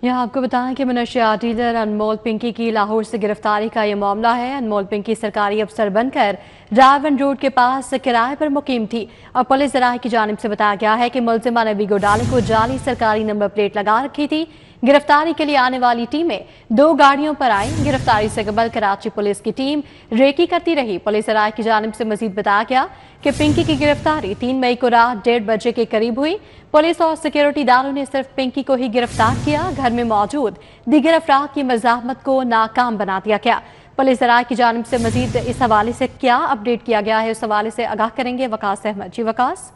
यहाँ आपको बताएं कि मनशियात डीलर अनमोल पिंकी की लाहौर से गिरफ्तारी का ये मामला है। अनमोल पिंकी सरकारी अफसर बनकर रावण रोड के पास किराए पर मुकीम थी और पुलिस जराये की जानिब से बताया गया है कि मुलजिमा ने वीगो डाले को जाली सरकारी नंबर प्लेट लगा रखी थी। गिरफ्तारी के लिए आने वाली टीमें 2 गाड़ियों पर आई। गिरफ्तारी से कबल कराची पुलिस की टीम रेकी करती रही। पुलिस जराये की जानिब से मजीद बताया गया कि पिंकी की गिरफ्तारी 3 मई को रात 1:30 बजे के करीब हुई। पुलिस और सिक्योरिटी दारों ने सिर्फ पिंकी को ही गिरफ्तार किया। घर में मौजूद दीगर अफराद की मज़ाहमत को नाकाम बना दिया गया। पुलिस जराये की जानिब से मजीद इस हवाले से क्या अपडेट किया गया है, उस हवाले से आगाह करेंगे वकास अहमद। जी वकास।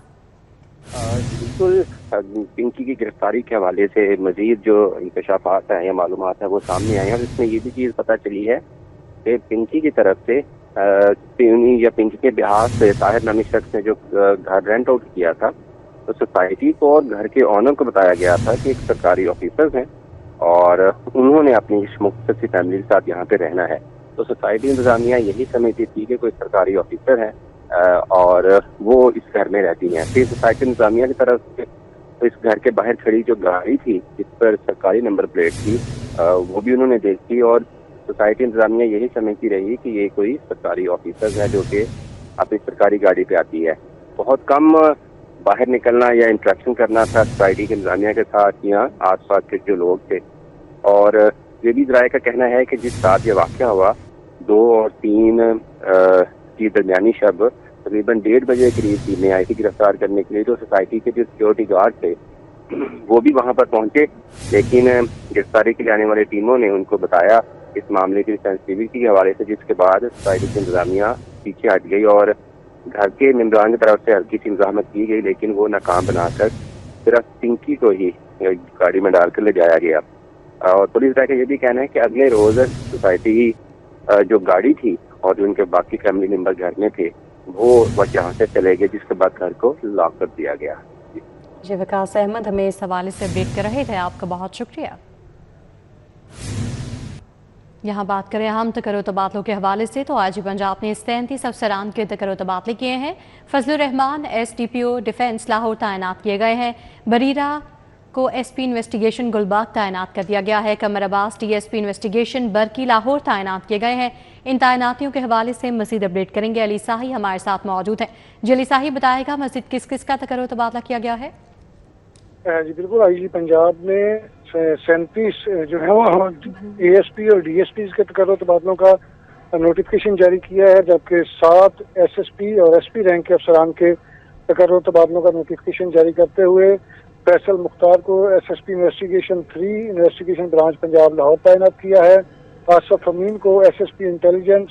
बिल्कुल, पिंकी की गिरफ्तारी के हवाले से मजीद जो इंकशाफात हैं या मालूमात है वो सामने आए हैं और इसमें ये भी चीज़ पता चली है कि पिंकी की तरफ से पिंकी के बिहार से ताहिर नामी शख्स ने जो घर रेंट आउट किया था तो सोसाइटी को और घर के ऑनर को बताया गया था कि एक सरकारी ऑफिसर हैं और उन्होंने अपनी मुख्तसर सी फैमिली के साथ यहाँ पे रहना है। तो सोसाइटी इंतजामिया यही समझती थी कि कोई सरकारी ऑफिसर है और वो इस घर में रहती हैं। फिर सोसाइटी इंतजामिया की तरफ से तो इस घर के बाहर खड़ी जो गाड़ी थी जिस पर सरकारी नंबर प्लेट थी वो भी उन्होंने देखी और सोसाइटी इंतजामिया यही समझती रही कि ये कोई सरकारी ऑफिसर है जो कि अपनी सरकारी गाड़ी पे आती है। बहुत कम बाहर निकलना या इंटरेक्शन करना था सोसाइटी के इंतजामिया के साथ या आसपास के जो लोग थे। और ये भी जराये का कहना है कि जिस रात ये वाक़या हुआ 2 और 3 की दरमियानी शब तकरीबन 1:30 बजे करीब टीमें आई थी गिरफ्तार करने के लिए। तो सोसाइटी के जो सिक्योरिटी गार्ड थे वो भी वहाँ पर पहुँचे, लेकिन गिरफ्तारी के लिए आने वाली टीमों ने उनको बताया इस मामले की सेंसिटिविटी के हवाले से, जिसके बाद सोसाइटी की इंतजामिया पीछे हट गई और घर के मेम्बरान की तरफ से हल्की सी मुज़ाहमत की गई, लेकिन वो नाकाम बनाकर सिर्फ पिंकी को ही गाड़ी में डालकर ले जाया गया। और पुलिस का ये भी कहना है कि अगले रोज सोसाइटी जो गाड़ी थी और जो उनके बाकी फैमिली मेंबर घर में थे वो यहाँ से चले गए, जिसके बाद घर को लॉक कर दिया गया। जी वकास अहमद हमें इस हवाले से अपडेट कर रहे थे, आपका बहुत शुक्रिया। यहाँ बात करें हम तकरो तबादलों के हवाले से, तो आज पंजाब ने 37 अफसरान के तकरो तबादले किए हैं। फजलुर रहमान SDPO डिफेंस लाहौर तैनात किए गए हैं। बरीरा को SP इन्वेस्टिगेशन गुलबाग तैनात कर दिया गया है। कमर अब्बास DSP इन्वेस्टिगेशन बरकी लाहौर तैनात किए गए हैं। इन तैनातियों के हवाले से मजीद अपडेट करेंगे। अली साही हमारे साथ मौजूद हैं। जी अली साही बताएगा मजीद किस किस का तकरो तबादला किया गया है? जी बिल्कुल, IG पंजाब ने 37 जो है वो ASP और DSP के तकर्रो तबादलों का नोटिफिकेशन जारी किया है, जबकि 7 SSP और SP रैंक के अफसरान के तकर्रो तबादलों का नोटिफिकेशन जारी करते हुए फैसल मुख्तार को SSP investigation 3 investigation branch Punjab Lahore तैनात किया है। आसफ अमीन को SSP intelligence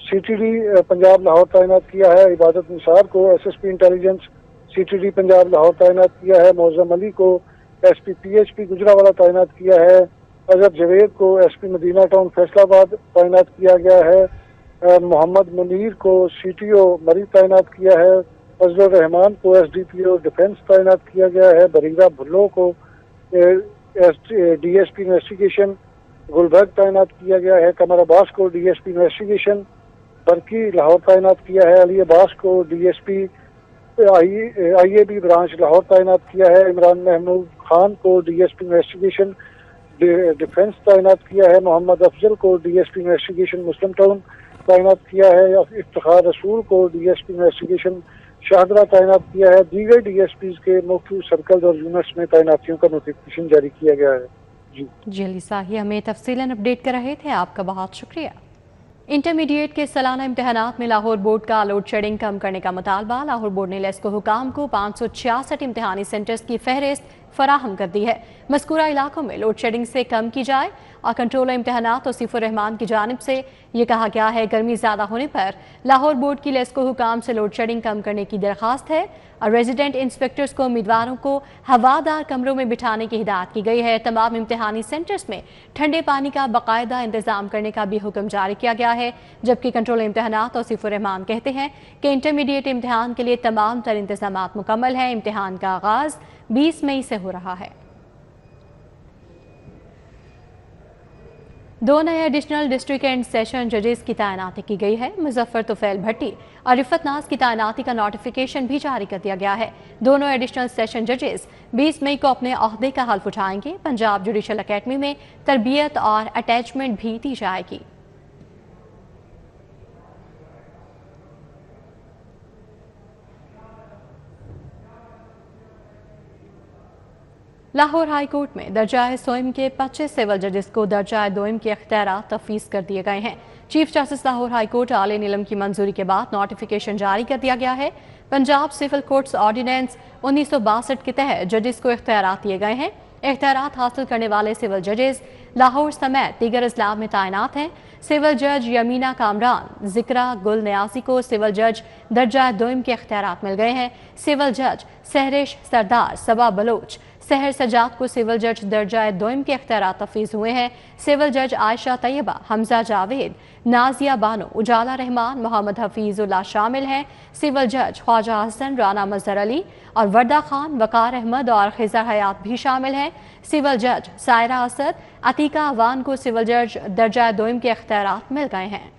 CTD Punjab Lahore तैनात किया है। इबादत निसार को SSP intelligence CTD Punjab Lahore तैनात किया है। मौजम अली को SP PHP गुजरावाला तैनात किया है। अजहर जवेद को SP मदीना टाउन फैसलाबाद तैनात किया गया है। मोहम्मद मुनीर को CTO मरी तैनात किया है। फजलुर रहमान को SDPO डिफेंस तैनात किया गया है। बरीरा भुल्लो को DSP इन्वेस्टिगेशन गुलबर्ग तैनात किया गया है। कमर अब्बास को DSP इन्वेस्टिगेशन बरकी लाहौर तैनात किया है। अली अब्बास को DSP IAB ब्रांच लाहौर तैनात किया है। इमरान महमूद खान को DSP इन्वेस्टिगेशन डिफेंस तैनात किया है। मोहम्मद अफजल को DSP इन्वेस्टिगेशन मुस्लिम टाउन तैनात किया है। इफ्तिखार रसूल को DSP इन्वेस्टिगेशन शाहदरा तैनात किया है। दीगर DSPs के मुख्तलिफ सर्कल और यूनिट्स में तैनातियों का नोटिफिकेशन जारी किया गया है। जी अली साही हमें तफसीलन अपडेट कर रहे थे, आपका बहुत शुक्रिया। इंटरमीडिएट के सालाना इम्तहानात में लाहौर बोर्ड का लोड शेडिंग कम करने का मुतालबा। लाहौर बोर्ड ने लेस्को हुकाम को 566 इम्तहानी सेंटर्स की फहरिस्त फराहम कर दी है। मज़कूरा इलाकों में लोड शेडिंग से कम की जाए और कंट्रोलर इम्तहानात तौसीफुर रहमान की जानिब से ये कहा गया है गर्मी ज़्यादा होने पर लाहौर बोर्ड की लेस्को हुकाम से लोड शेडिंग कम करने की दरख्वास्त है और रेजिडेंट इंस्पेक्टर्स को उम्मीदवारों को हवादार कमरों में बिठाने की हिदायत की गई है। तमाम इम्तहानी सेंटर्स में ठंडे पानी का बाकायदा इंतजाम करने का भी हुक्म जारी किया गया है। जबकि कंट्रोलर इम्तहानात तौसीफुर रहमान कहते हैं कि इंटरमीडिएट इम्तहान के लिए तमाम तर इंतजामात मुकम्मल हैं। इम्तहान का आगाज 20 मई से हो रहा है। 2 नए एडिशनल डिस्ट्रिक्ट एंड सेशन जजेस की तैनाती की गई है। मुजफ्फर तुफैल भट्टी और रिफत नाज की तैनाती का नोटिफिकेशन भी जारी कर दिया गया है। दोनों एडिशनल सेशन जजेस 20 मई को अपने ओहदे का हल्फ उठाएंगे। पंजाब जुडिशल अकेडमी में तरबियत और अटैचमेंट भी दी जाएगी। लाहौर हाई कोर्ट में दर्जाए सोइम के 25 सिविल जजेस को दर्जाए दोइम के इख्तियारात तफवीज़ कर दिए गए हैं। Chief justice Lahore high court आले नीलम की मंजूरी के बाद नोटिफिकेशन जारी कर दिया गया है। पंजाब सिविल कोर्ट्स ऑर्डिनेंस 1962 के तहत जजेस को इख्तियारात दिए गए हैं। इख्तियारात हासिल करने वाले सिविल जजेस लाहौर समेत दीगर अजला में तैनात हैं। सिविल जज यमीना कामरान जिक्रा गुल न्यासी को सिविल जज दर्जा दोइम के इख्तियारात मिल गए हैं। सिविल जज सहरिश सरदार सबा बलोच सहर सजाद को सिविल जज दर्जा दोइम के इख्तियारात तफवीज़ हुए हैं। सिविल जज आयशा तैयबा, हमजा जावेद, नाजिया बानो, उजाला रहमान, मोहम्मद हफीजुल्लाह शामिल हैं। सिविल जज ख्वाजा हसन, राना मजहर अली और वर्दा खान, वकार अहमद और खिजर हयात भी शामिल हैं। सिविल जज सायरा असद, अतीका अवान को सिविल जज दर्जा दोइम के इख्तियारात मिल गए हैं।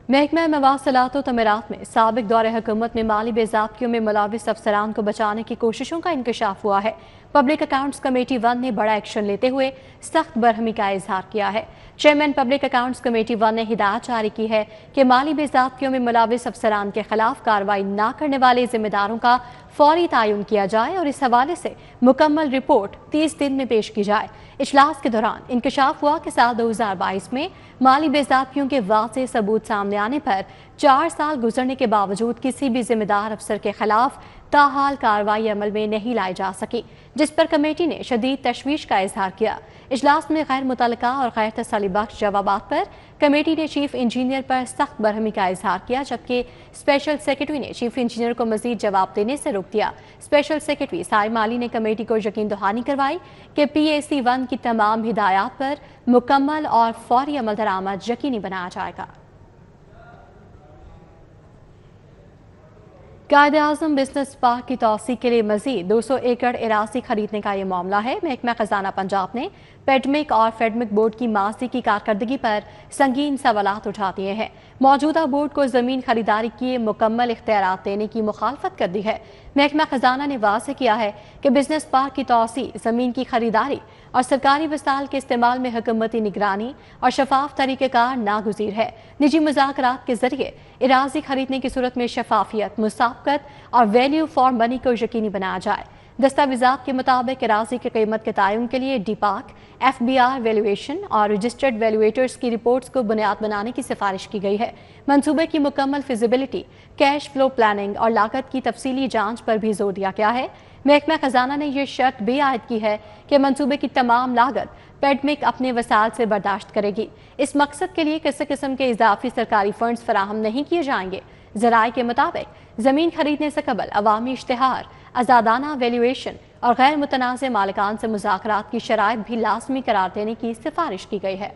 महकमा मवासलात व तमीरात में साबिक दौरे हुकूमत में माली बेज़ाब्तियों में मुलविस अफसरान को बचाने की कोशिशों का इंकशाफ हुआ है। पब्लिक अकाउंट्स कमेटी 1 ने बड़ा एक्शन लेते हुए सख्त बरहमी का इजहार किया है। चेयरमैन पब्लिक अकाउंट्स कमेटी 1 ने हिदायत जारी की है कि माली बेज़ाब्तियों में मुलविस अफसरान के खिलाफ कार्रवाई न करने वाले जिम्मेदारों का फौरी तयन किया जाए और इस हवाले से मुकम्मल रिपोर्ट 30 दिन में पेश की जाए। इजलास के दौरान इंकशाफ हुआ कि साल 2022 में माली बेज़ाब्तियों के वाज़ेह सबूत सामने आने पर 4 साल गुजरने के बावजूद किसी भी जिम्मेदार अफसर के खिलाफ ताहाल कार्रवाई अमल में नहीं लाई जा सकी, जिस पर कमेटी ने शदीद तशवीश का इजहार किया। इजलास में गैर मुतल्लका और गैर तसल्ली बख्श जवाबात पर कमेटी ने चीफ इंजीनियर पर सख्त बरहमी का इजहार किया, जबकि स्पेशल सेक्रेटरी ने चीफ इंजीनियर को मजीद जवाब देने से रोक दिया। स्पेशल सेक्रेटरी साहिर माली ने कमेटी को यकीन दहानी करवाई कि PAC 1 की तमाम हिदायत पर मुकम्मल और फौरी अमल दरामद यकीनी बनाया जाएगा। कायदे आज़म बिजनेस पार्क की तौसी के लिए मजीद 200 एकड़ एराजी खरीदने का ये मामला है। महकमा खजाना पंजाब ने पेडमिक और फेडमिक बोर्ड की माजी की कारकर्दगी पर संगीन सवालात उठा दिए हैं। मौजूदा बोर्ड को जमीन खरीदारी के मुकम्मल इख्तियारात देने की मुखालफत कर दी है। महकमा खजाना ने वाज़ेह किया है कि बिजनेस पार्क की तौसी, जमीन की खरीदारी और सरकारी वसाइल के इस्तेमाल में हुकूमती निगरानी और शफाफ तरीक़ेकार नागुज़ीर है। निजी मुज़ाकरात के जरिए एराजी खरीदने की सूरत में शफाफियत, मुसाबकत और वैल्यू फॉर मनी को यकीनी बनाया जाए। दस्तावेज़ात के मुताबिक एराजी की कीमत के तयन के लिए DPAC, FBR वैल्यूएशन और रजिस्टर्ड वैल्यूएटर्स की रिपोर्ट्स को बुनियाद बनाने की सिफारिश की गई है। मंसूबे की मुकम्मल फिजिबिलिटी, कैश फ्लो प्लानिंग और लागत की तफसीली जांच पर भी जोर दिया गया है। महकमा खजाना ने यह शर्त भी आयद की है कि मंसूबे की तमाम लागत पेडमिक अपने वसाइल से बर्दाश्त करेगी। इस मकसद के लिए किसी किस्म के इजाफी सरकारी फंड्स फराहम नहीं किए जाएंगे। ज़राए के मुताबिक ज़मीन खरीदने से कबल अवामी इश्तिहार, आज़ादाना वैल्यूएशन और गैर मुतनाज़ मालिकान से मुज़ाकरात की शराइत भी लाजमी करार देने की सिफारिश की गई है।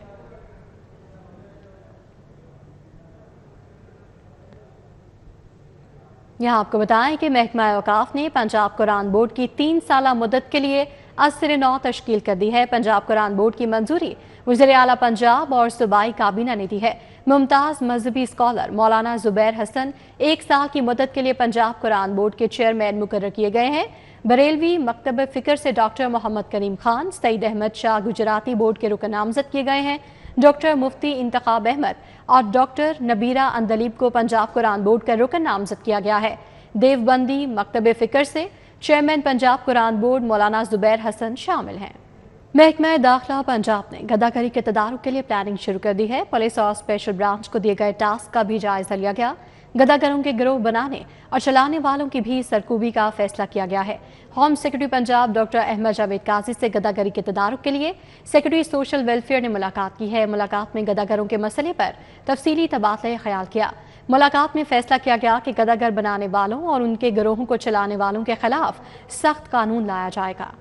यहाँ आपको बताएं कि महकमा औकाफ ने पंजाब कुरान बोर्ड की 3 साला मुद्दत के लिए असर नौ तश्कील कर दी है। पंजाब कुरान बोर्ड की मंजूरी वज़ीर आला पंजाब और सूबाई काबीना ने दी है। मुमताज़ मजहबी स्कॉलर मौलाना जुबैर हसन 1 साल की मुद्दत के लिए पंजाब कुरान बोर्ड के चेयरमैन मुकर्रर किए गए हैं। बरेलवी मकतब फ़िक्र से डॉक्टर मोहम्मद करीम खान, सईद अहमद शाह गुजराती बोर्ड के रुकन नामजद किए गए हैं। डॉक्टर मुफ्ती इंतखाब अहमद और डॉक्टर नबीरा अंदलीब को पंजाब कुरान बोर्ड का रुकन नामजद किया गया है। देवबंदी मकतब फ़िक्र से चेयरमैन पंजाब कुरान बोर्ड मौलाना जुबैर हसन शामिल हैं। महकमा दाखिला पंजाब ने गदागरी के तदारुक के लिए प्लानिंग शुरू कर दी है। पुलिस और स्पेशल ब्रांच को दिए गए टास्क का भी जायजा लिया गया। गदागरों के गिरोह बनाने और चलाने वालों की भी सरकूबी का फैसला किया गया है। Home secretary Punjab doctor Ahmad Javed Qazi से गदागरी के तदारुक के लिए सेक्रेटरी सोशल वेलफेयर ने मुलाकात की है। मुलाकात में गदागरों के मसले पर तफसीली तबादला ख्याल किया। मुलाकात में फैसला किया गया कि गदागर बनाने वालों और उनके गिरोहों को चलाने वालों के खिलाफ सख्त कानून लाया जाएगा।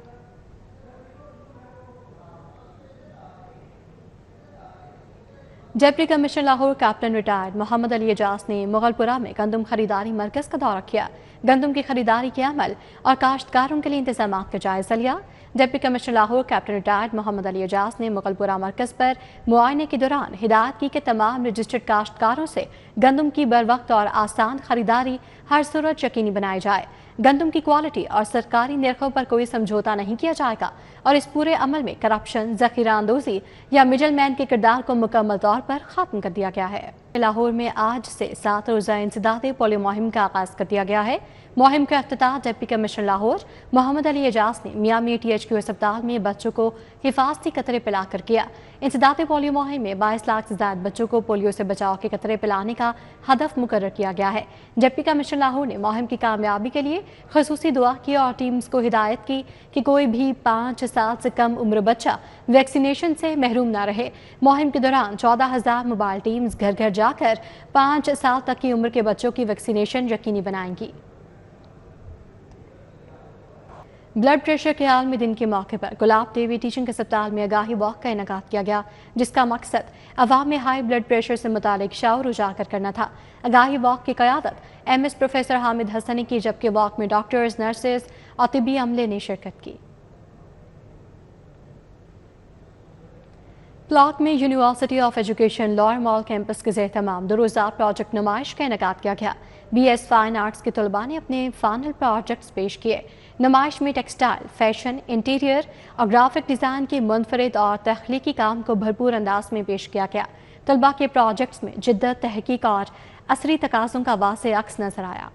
Deputy commissioner Lahore captain retired Mohammad Ali Ejaz ने मुगलपुरा में गंदम खरीदारी मरकज का दौरा किया। गंदम की खरीदारी के अमल और काश्तकारों के लिए इंतजाम का जायजा लिया। Deputy commissioner Lahore captain retired Mohammad Ali Ejaz ने मुगलपुरा मरकज पर मुआयने के दौरान हिदायत की कि तमाम रजिस्टर्ड काश्तकारों से गंदम की बरवक्त और आसान खरीदारी हर सूरत यकीनी बनाई जाए। गंदम की क्वालिटी और सरकारी निर्खों पर कोई समझौता नहीं किया जाएगा और इस पूरे अमल में करप्शन, ज़ख़ीरा अंदोज़ी या मिडल मैन के किरदार को मुकम्मल तौर पर ख़त्म कर दिया गया है। लाहौर में आज से 7 रोज़ा इंसदादे पोलियो मुहिम का आगाज़ कर दिया गया है। मुहिम का इफ्तिताह डिप्टी कमिश्नर लाहौर मोहम्मद अली एजाज ने मियामी THQ अस्पताल में बच्चों को हिफाजती कतरे पिलाकर किया। इंसदादे पोलियो मुहिम में 22 लाख से ज़्यादा बच्चों को पोलियो से बचाव के कतरे पिलाने का हदफ मुकर्रर किया गया है। डिप्टी कमिश्नर लाहौर ने मुहिम की कामयाबी के लिए खसूसी दुआ की और टीम्स को हिदायत की कि कोई भी 5 साल से कम उम्र बच्चा वैक्सीनेशन से महरूम न रहे। मुहिम के दौरान 14,000 मोबाइल टीम्स घर घर जाकर 5 साल तक की उम्र के बच्चों की वैक्सीनेशन यकीनी बनाएंगी। ब्लड प्रेशर के आलमी दिन के मौके पर गुलाब देवी टीचिंग अस्पताल में आगाही वॉक का इनेकाद किया गया, जिसका मकसद अवाम में हाई ब्लड प्रेशर से मुतालिक शऊर उजागर करना था। आगाही वॉक की क़यादत MS प्रोफेसर हामिद हसन ने की, जबकि वॉक में डॉक्टर्स, नर्सेज और तिब्बी अमले ने शिरकत की। ब्लॉक में university of education lower mall campus के ज़ेर तमाम 2 रोज़ा प्रोजेक्ट नुमाइश का इनेकाद किया गया। BS फाइन आर्ट्स के तलबा ने अपने फाइनल प्रोजेक्ट्स पेश किए। नुमाइश में टेक्सटाइल, फैशन, इंटीरियर और ग्राफिक डिज़ाइन के मुनफरिद और तख्लीकी काम को भरपूर अंदाज में पेश किया गया। तलबा के प्रोजेक्ट्स में जिद्दत, तहकीक और असरी तकाज़ों का वाज़ेह अक्स नजर आया।